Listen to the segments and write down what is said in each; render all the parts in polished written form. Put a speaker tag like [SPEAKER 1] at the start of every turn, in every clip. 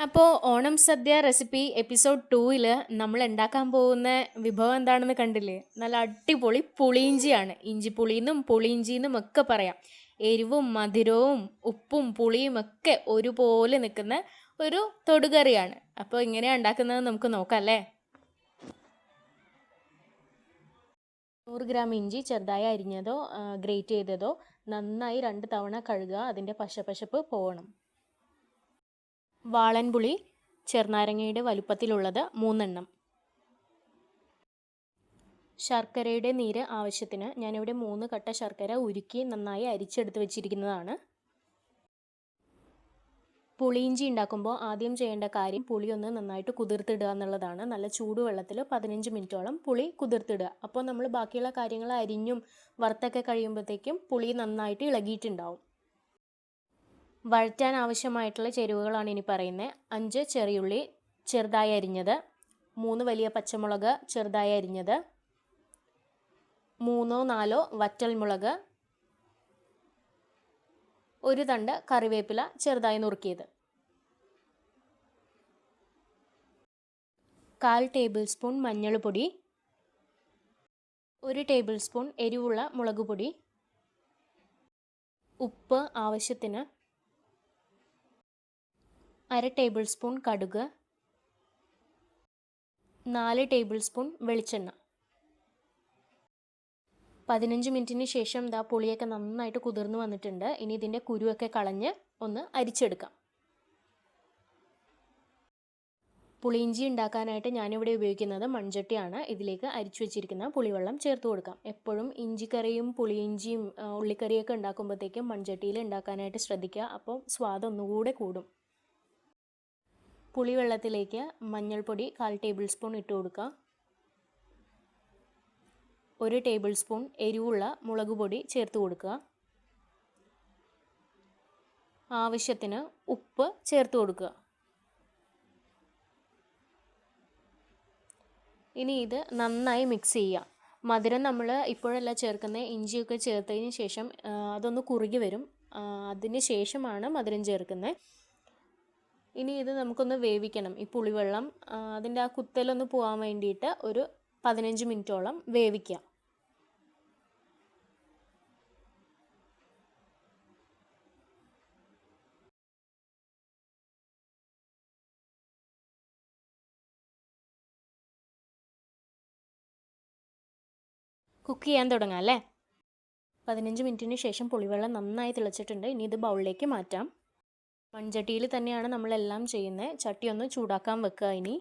[SPEAKER 1] അപ്പോൾ ഓണം സദ്യ recipe episode 2-ൽ നമ്മൾ ഉണ്ടാക്കാൻ പോകുന്ന വിഭവം എന്താണെന്ന് കണ്ടില്ലേ? നല്ല അടിപൊളി പുളിയിഞ്ചിയാണ്. ഇഞ്ചിപ്പുളി എന്നും പുളിയിഞ്ചി എന്നും ഒക്കെ പറയാം. എരിവും മധുരവും ഉപ്പും പുളിയും ഒക്കെ ഒരുപോലെ നിൽക്കുന്ന ഒരു തൊടുകറിയാണ്. അപ്പോൾ എങ്ങനെയാണ് ഉണ്ടാക്കുന്നത് നമുക്ക് നോക്കാം അല്ലേ? 100 ഗ്രാം ഇഞ്ചി ചെറുതായി അരിഞ്ഞതോ ഗ്രേറ്റ് ചെയ്തതോ നന്നായി 2 തവണ കഴുകുക. അതിൻ്റെ പശപ്പശപ്പ് പോകണം. വാളൻപുളി ചെറുനാരങ്ങയുടെ വലുപ്പത്തിലുള്ളത് 3 എണ്ണം. ശർക്കരയുടെ നീര് ആവശ്യത്തിന്. ഞാനിവിടെ 3 കട്ട ശർക്കര ഉരുക്കി നന്നായി അരിച്ചെടുത്ത് വെച്ചിരിക്കുന്നതാണ്. പുളിയിഞ്ചി ഉണ്ടാക്കുമ്പോൾ ആദ്യം ചെയ്യേണ്ട കാര്യം പുളി ഒന്ന് നന്നായിട്ട് കുതിർത്തിടുക എന്നുള്ളതാണ്. നല്ല ചൂടുവെള്ളത്തിൽ 15 മിനിറ്റോളം പുളി കുതിർത്തിടുക. അപ്പോൾ നമ്മൾ ബാക്കിയുള്ള കാര്യങ്ങൾ അരിഞ്ഞും വറുത്തൊക്കെ കഴിയുമ്പോഴത്തേക്കും പുളി നന്നായിട്ട് ഇളകിയിട്ടുണ്ടാവും. വഴറ്റാൻ ആവശ്യമായിട്ടുള്ള ചേരുവകളാണ് ഇനി പറയുന്നത്. 5 ചെറിയുള്ളി ചെറുതായി അരിഞ്ഞത്, 3 വലിയ പച്ചമുളക് ചെറുതായി അരിഞ്ഞത്, 3-4 വറ്റൽമുളക്, 1 തണ്ട് കറിവേപ്പില ചെറുതായി നുറുക്കിയത്, 1/4 ടേബിൾ സ്പൂൺ മഞ്ഞൾപ്പൊടി, 1 ടേബിൾ സ്പൂൺ എരിവുള്ള മുളക് പൊടി, ഉപ്പ് ആവശ്യത്തിന്, 1/2 ടേബിൾ സ്പൂൺ കടുക്, 4 ടേബിൾ സ്പൂൺ വെളിച്ചെണ്ണ. 15 മിനിറ്റിന് ശേഷം പുളിയൊക്കെ നന്നായിട്ട് കുതിർന്ന് വന്നിട്ടുണ്ട്. ഇനി ഇതിൻ്റെ കുരുവൊക്കെ കളഞ്ഞ് ഒന്ന് അരിച്ചെടുക്കാം. പുളിയിഞ്ചി ഉണ്ടാക്കാനായിട്ട് ഞാനിവിടെ ഉപയോഗിക്കുന്നത് മൺചട്ടിയാണ്. ഇതിലേക്ക് അരിച്ചു വെച്ചിരിക്കുന്ന പുളിവെള്ളം ചേർത്ത് കൊടുക്കാം. എപ്പോഴും ഇഞ്ചിക്കറിയും പുളിയിഞ്ചിയും ഉള്ളിക്കറിയൊക്കെ ഉണ്ടാക്കുമ്പോഴത്തേക്കും മൺചട്ടിയിൽ ഉണ്ടാക്കാനായിട്ട് ശ്രദ്ധിക്കുക. അപ്പോൾ സ്വാദ് ഒന്നുകൂടെ കൂടും. പുളിവെള്ളത്തിലേക്ക് മഞ്ഞൾപ്പൊടി 1/4 ടേബിൾ സ്പൂൺ ഇട്ട് കൊടുക്കുക. 1 ടേബിൾ സ്പൂൺ എരിവുള്ള മുളക് പൊടി ചേർത്ത് കൊടുക്കുക. ആവശ്യത്തിന് ഉപ്പ് ചേർത്ത് കൊടുക്കുക. ഇനി ഇത് നന്നായി മിക്സ് ചെയ്യുക. മധുരം നമ്മൾ ഇപ്പോഴല്ല ചേർക്കുന്നത്. ഇഞ്ചിയൊക്കെ ചേർത്തതിന് ശേഷം അതൊന്ന് കുറുകി വരും. അതിന് ശേഷമാണ് മധുരം ചേർക്കുന്നത്. ഇനി ഇത് നമുക്കൊന്ന് വേവിക്കണം. ഈ പുളിവെള്ളം അതിൻ്റെ ആ കുത്തലൊന്ന് പോകാൻ വേണ്ടിയിട്ട് ഒരു 15 മിനിറ്റോളം വേവിക്കുക. കുക്ക് ചെയ്യാൻ തുടങ്ങാം അല്ലേ? 15 മിനിറ്റിന് ശേഷം പുളിവെള്ളം നന്നായി തിളച്ചിട്ടുണ്ട്. ഇനി ഇത് ബൗളിലേക്ക് മാറ്റാം. മൺചട്ടിയിൽ തന്നെയാണ് നമ്മളെല്ലാം ചെയ്യുന്നത്. ചട്ടി ഒന്ന് ചൂടാക്കാൻ വെക്കുക. ഇനി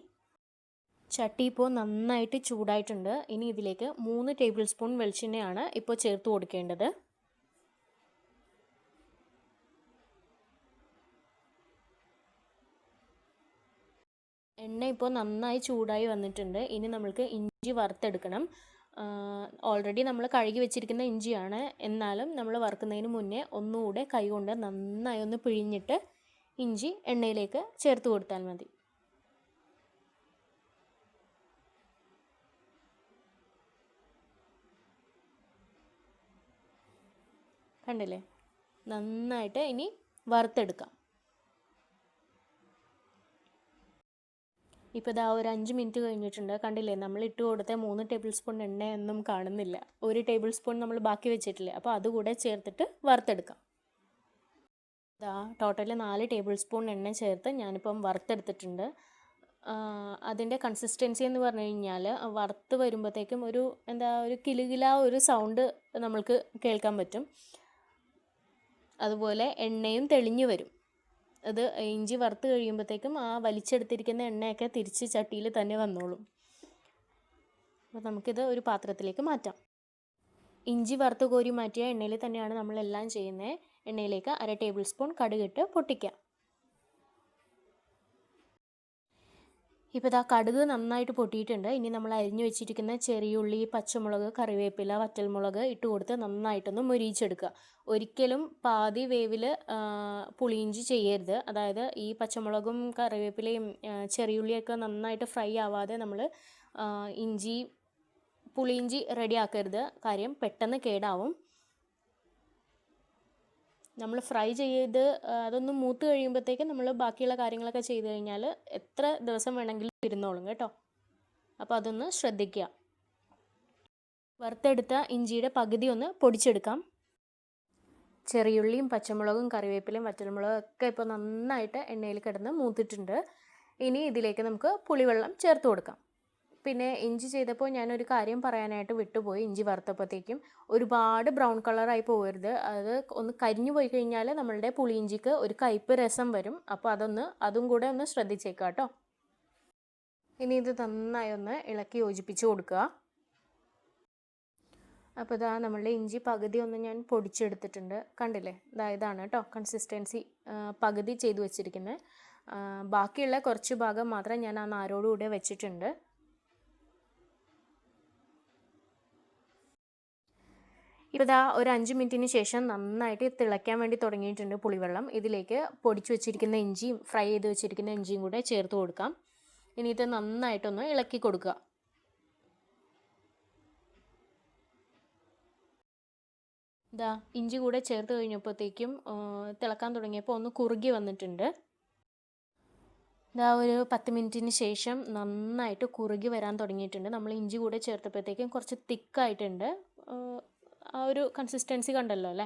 [SPEAKER 1] ചട്ടി ഇപ്പോൾ നന്നായിട്ട് ചൂടായിട്ടുണ്ട്. ഇനി ഇതിലേക്ക് 3 ടേബിൾ സ്പൂൺ വെളിച്ചെണ്ണയാണ് ഇപ്പോൾ ചേർത്ത് കൊടുക്കേണ്ടത്. എണ്ണ ഇപ്പോൾ നന്നായി ചൂടായി വന്നിട്ടുണ്ട്. ഇനി നമ്മൾക്ക് ഇഞ്ചി വറുത്തെടുക്കണം. ഓൾറെഡി നമ്മൾ കഴുകി വെച്ചിരിക്കുന്ന ഇഞ്ചിയാണ്. എന്നാലും നമ്മൾ വറുക്കുന്നതിന് മുന്നേ ഒന്നുകൂടെ കൈകൊണ്ട് നന്നായി ഒന്ന് പിഴിഞ്ഞിട്ട് ഇഞ്ചി എണ്ണയിലേക്ക് ചേർത്ത് കൊടുത്താൽ മതി. കണ്ടില്ലേ? നന്നായിട്ട് ഇനി വറുത്തെടുക്കാം. ഇപ്പോൾ ഇതാ ഒരു 5 മിനിറ്റ് കഴിഞ്ഞിട്ടുണ്ട്. കണ്ടില്ലേ? നമ്മൾ ഇട്ട് കൊടുത്ത 3 ടേബിൾ സ്പൂൺ എണ്ണയൊന്നും കാണുന്നില്ല. 1 ടേബിൾ സ്പൂൺ നമ്മൾ ബാക്കി വെച്ചിട്ടില്ലേ? അപ്പോൾ അതുകൂടെ ചേർത്തിട്ട് വറുത്തെടുക്കാം. ടോട്ടൽ 4 ടേബിൾ സ്പൂൺ എണ്ണ ചേർത്ത് ഞാനിപ്പം വറുത്തെടുത്തിട്ടുണ്ട്. അതിൻ്റെ കൺസിസ്റ്റൻസി എന്ന് പറഞ്ഞു കഴിഞ്ഞാൽ വറുത്ത് വരുമ്പോഴത്തേക്കും ഒരു കിലുകില ഒരു സൗണ്ട് നമ്മൾക്ക് കേൾക്കാൻ പറ്റും. അതുപോലെ എണ്ണയും തെളിഞ്ഞു വരും. അത് ഇഞ്ചി വറുത്ത് കഴിയുമ്പോഴത്തേക്കും ആ വലിച്ചെടുത്തിരിക്കുന്ന എണ്ണയൊക്കെ തിരിച്ച് ചട്ടിയിൽ തന്നെ വന്നോളും. അപ്പോൾ നമുക്കിത് ഒരു പാത്രത്തിലേക്ക് മാറ്റാം. ഇഞ്ചി വറുത്ത് കോരി മാറ്റിയ എണ്ണയിൽ തന്നെയാണ് നമ്മളെല്ലാം ചെയ്യുന്നത്. എണ്ണയിലേക്ക് 1/2 ടേബിൾ സ്പൂൺ കടുകിട്ട് പൊട്ടിക്കാം. ഇപ്പോൾ ഇതാ കടുക് നന്നായിട്ട് പൊട്ടിയിട്ടുണ്ട്. ഇനി നമ്മൾ അരിഞ്ഞു വെച്ചിരിക്കുന്ന ചെറിയുള്ളി, പച്ചമുളക്, കറിവേപ്പില, വറ്റൽമുളക് ഇട്ട് കൊടുത്ത് നന്നായിട്ടൊന്ന് മൊരിയിച്ചെടുക്കുക. ഒരിക്കലും പാതി വേവിൽ പുളിയിഞ്ചി ചെയ്യരുത്. അതായത് ഈ പച്ചമുളകും കറിവേപ്പിലയും ചെറിയുള്ളിയൊക്കെ നന്നായിട്ട് ഫ്രൈ ആവാതെ നമ്മൾ പുളിയിഞ്ചി റെഡി ആക്കരുത്. കാര്യം പെട്ടെന്ന് കേടാവും. നമ്മൾ ഫ്രൈ ചെയ്ത് അതൊന്ന് മൂത്ത് കഴിയുമ്പോഴത്തേക്കും നമ്മൾ ബാക്കിയുള്ള കാര്യങ്ങളൊക്കെ ചെയ്ത് കഴിഞ്ഞാൽ എത്ര ദിവസം വേണമെങ്കിലും ഇരുന്നോളും കേട്ടോ. അപ്പോൾ അതൊന്ന് ശ്രദ്ധിക്കുക. വറുത്തെടുത്ത ഇഞ്ചിയുടെ പകുതി ഒന്ന് പൊടിച്ചെടുക്കാം. ചെറിയുള്ളിയും പച്ചമുളകും കറിവേപ്പിലയും വറ്റൽമുളകും ഒക്കെ ഇപ്പോൾ നന്നായിട്ട് എണ്ണയിൽ കിടന്ന് മൂത്തിട്ടുണ്ട്. ഇനി ഇതിലേക്ക് നമുക്ക് പുളിവെള്ളം ചേർത്ത് കൊടുക്കാം. പിന്നെ ഇഞ്ചി ചെയ്തപ്പോൾ ഞാനൊരു കാര്യം പറയാനായിട്ട് വിട്ടുപോയി. ഇഞ്ചി വറുത്തപ്പോഴത്തേക്കും ഒരുപാട് ബ്രൗൺ കളറായി പോകരുത്. അത് ഒന്ന് കരിഞ്ഞു പോയി കഴിഞ്ഞാൽ നമ്മളുടെ പുളിയിഞ്ചിക്ക് ഒരു കയ്പ്പ് രസം വരും. അപ്പോൾ അതും കൂടെ ഒന്ന് ശ്രദ്ധിച്ചേക്കാം കേട്ടോ. ഇനി ഇത് നന്നായി ഒന്ന് ഇളക്കി യോജിപ്പിച്ച് കൊടുക്കുക. അപ്പോൾ ഇതാ നമ്മളുടെ ഇഞ്ചി പകുതി ഒന്ന് ഞാൻ പൊടിച്ചെടുത്തിട്ടുണ്ട്. കണ്ടില്ലേ, ഇതാണ് കേട്ടോ കൺസിസ്റ്റൻസി. പകുതി ചെയ്ത് വെച്ചിരിക്കുന്നത്. ബാക്കിയുള്ള കുറച്ച് ഭാഗം മാത്രം ഞാൻ ആ നാരോടുകൂടെ വെച്ചിട്ടുണ്ട്. ഇപ്പോൾ ഇതാ ഒരു 5 മിനിറ്റിന് ശേഷം നന്നായിട്ട് തിളയ്ക്കാൻ വേണ്ടി തുടങ്ങിയിട്ടുണ്ട് പുളിവെള്ളം. ഇതിലേക്ക് പൊടിച്ചു വെച്ചിരിക്കുന്ന ഇഞ്ചിയും ഫ്രൈ ചെയ്ത് വെച്ചിരിക്കുന്ന ഇഞ്ചിയും കൂടെ ചേർത്ത് കൊടുക്കാം. ഇനി ഇത് നന്നായിട്ടൊന്ന് ഇളക്കി കൊടുക്കുക. ഇതാ ഇഞ്ചി കൂടെ ചേർത്ത് കഴിഞ്ഞപ്പോഴത്തേക്കും തിളക്കാൻ തുടങ്ങിയപ്പോൾ ഒന്ന് കുറുകി വന്നിട്ടുണ്ട്. ഇതാ ഒരു 10 മിനിറ്റിന് ശേഷം നന്നായിട്ട് കുറുകി വരാൻ തുടങ്ങിയിട്ടുണ്ട്. നമ്മൾ ഇഞ്ചി കൂടെ ചേർത്തപ്പോഴത്തേക്കും കുറച്ച് തിക്കായിട്ടുണ്ട്. ആ ഒരു കൺസിസ്റ്റൻസി കണ്ടല്ലോ അല്ലേ.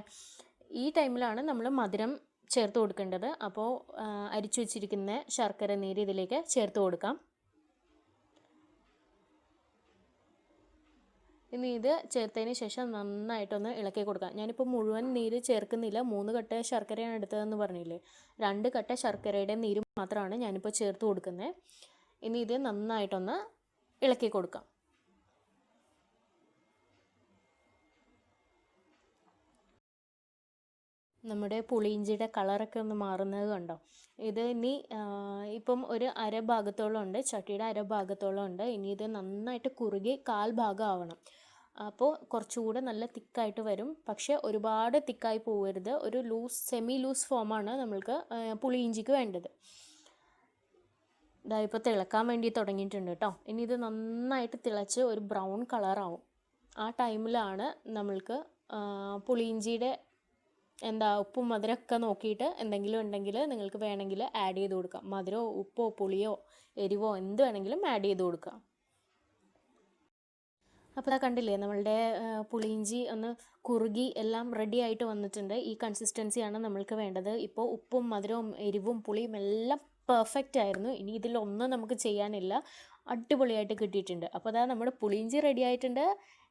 [SPEAKER 1] ഈ ടൈമിലാണ് നമ്മൾ മധുരം ചേർത്ത് കൊടുക്കേണ്ടത്. അപ്പോൾ അരിച്ചു വെച്ചിരിക്കുന്ന ശർക്കര നീര് ഇതിലേക്ക് ചേർത്ത് കൊടുക്കാം. ഇനി ഇത് ചേർത്തതിന് ശേഷം നന്നായിട്ടൊന്ന് ഇളക്കി കൊടുക്കാം. ഞാനിപ്പോൾ മുഴുവൻ നീര് ചേർക്കുന്നില്ല. 3 കട്ട ശർക്കരയാണ് എടുത്തതെന്ന് പറഞ്ഞില്ലേ. 2 കട്ട ശർക്കരയുടെ നീര് മാത്രമാണ് ഞാനിപ്പോൾ ചേർത്ത് കൊടുക്കുന്നത്. ഇനി ഇത് നന്നായിട്ടൊന്ന് ഇളക്കി കൊടുക്കാം. നമ്മുടെ പുളിയിഞ്ചിയുടെ കളറൊക്കെ ഒന്ന് മാറുന്നത് കണ്ടോ. ഇത് ഇനി ഇപ്പം ഒരു അരഭാഗത്തോളം ഉണ്ട്, ചട്ടിയുടെ അരഭാഗത്തോളം ഉണ്ട്. ഇനി ഇത് നന്നായിട്ട് കുറുകി 1/4 ഭാഗം ആവണം. അപ്പോൾ കുറച്ചുകൂടെ നല്ല തിക്കായിട്ട് വരും. പക്ഷേ ഒരുപാട് തിക്കായി പോകരുത്. ഒരു സെമി ലൂസ് ഫോമാണ് നമ്മൾക്ക് പുളിയിഞ്ചിക്ക് വേണ്ടത്. ഇതാ ഇപ്പോൾ തിളക്കാൻ വേണ്ടി തുടങ്ങിയിട്ടുണ്ട് കേട്ടോ. ഇനി ഇത് നന്നായിട്ട് തിളച്ച് ഒരു ബ്രൗൺ കളറാവും. ആ ടൈമിലാണ് നമ്മൾക്ക് പുളിയിഞ്ചിയുടെ ഉപ്പും മധുരമൊക്കെ നോക്കിയിട്ട് എന്തെങ്കിലും ഉണ്ടെങ്കിൽ നിങ്ങൾക്ക് വേണമെങ്കിൽ ആഡ് ചെയ്ത് കൊടുക്കാം. മധുരമോ ഉപ്പോ പുളിയോ എരിവോ എന്ത് വേണമെങ്കിലും ആഡ് ചെയ്ത് കൊടുക്കാം. അപ്പോൾ അതാ കണ്ടില്ലേ, നമ്മളുടെ പുളിയിഞ്ചി ഒന്ന് കുറുകി എല്ലാം റെഡി ആയിട്ട് വന്നിട്ടുണ്ട്. ഈ കൺസിസ്റ്റൻസിയാണ് നമ്മൾക്ക് വേണ്ടത്. ഇപ്പോൾ ഉപ്പും മധുരവും എരിവും പുളിയും എല്ലാം പെർഫെക്റ്റ് ആയിരുന്നു. ഇനി ഇതിലൊന്നും നമുക്ക് ചെയ്യാനില്ല. അടിപൊളിയായിട്ട് കിട്ടിയിട്ടുണ്ട്. അപ്പോൾ അതാ നമ്മുടെ പുളിയിഞ്ചി റെഡി ആയിട്ടുണ്ട്.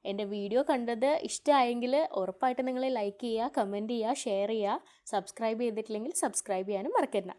[SPEAKER 1] എൻ്റെ വീഡിയോ കണ്ടത് ഇഷ്ടമായെങ്കിൽ ഉറപ്പായിട്ട് നിങ്ങൾ ലൈക്ക് ചെയ്യുക, കമൻറ്റ് ചെയ്യുക, ഷെയർ ചെയ്യുക. സബ്സ്ക്രൈബ് ചെയ്തിട്ടില്ലെങ്കിൽ സബ്സ്ക്രൈബ് ചെയ്യാനും മറക്കരുത്.